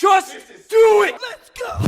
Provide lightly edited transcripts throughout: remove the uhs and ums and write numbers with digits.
Just do it! Let's go!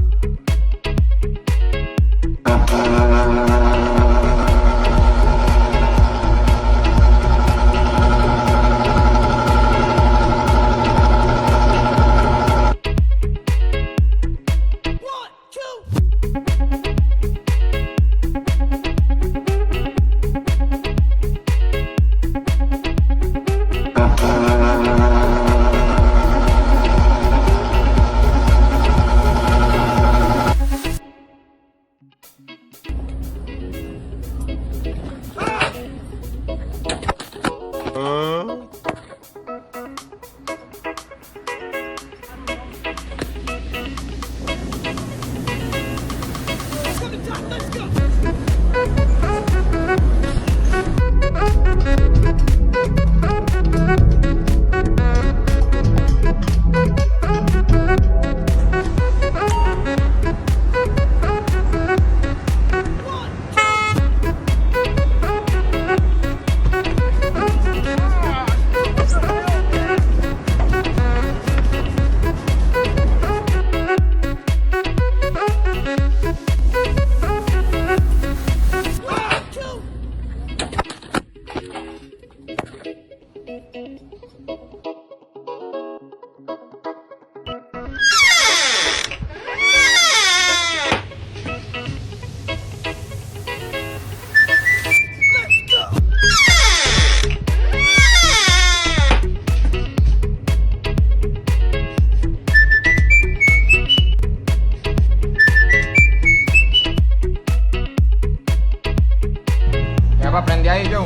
Aprendí ahí yo.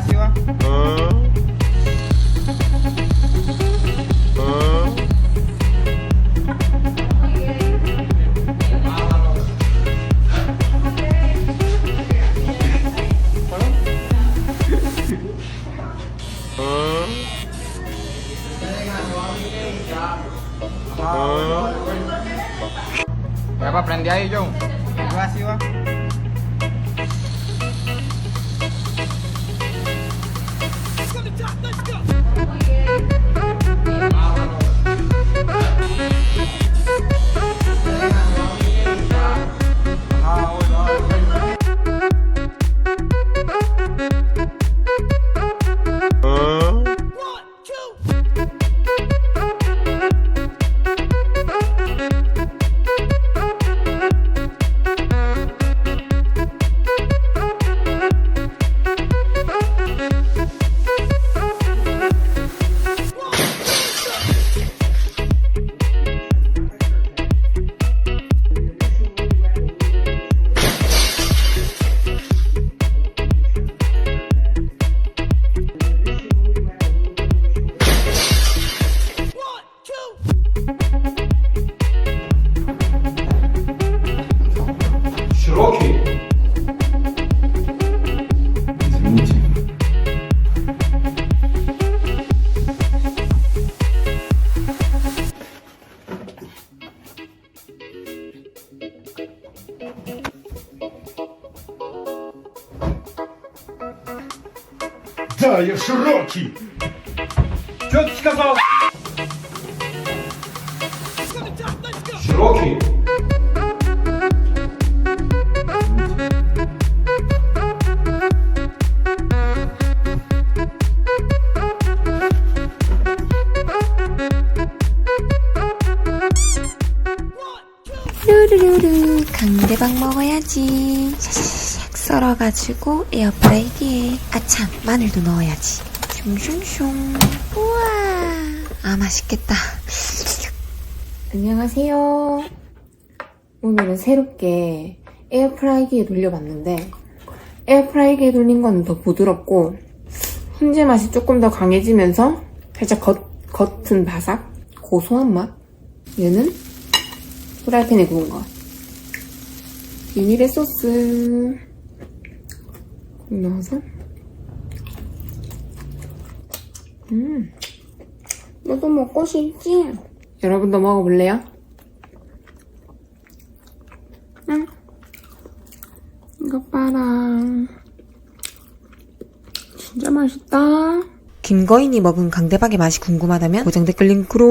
Así va. Ya aprendí ahí yo. Así va. Да, я широкий! Чё ты сказал? Широкий? 루루루루 강대박 먹어야지. 샥샥샥 썰어가지고 에어프라이기에 아참 마늘도 넣어야지. 슝슝슝. 우와 아 맛있겠다. 안녕하세요. 오늘은 새롭게 에어프라이기에 돌려봤는데 에어프라이기에 돌린 건 더 부드럽고 훈제 맛이 조금 더 강해지면서 살짝 겉은 바삭 고소한 맛. 얘는 프라이팬에 구운 거. 비닐에 소스 넣어서 너도 먹고 싶지? 여러분도 먹어볼래요? 응? 이거 봐라. 진짜 맛있다. 김거인이 먹은 강대박의 맛이 궁금하다면 고정 댓글 링크로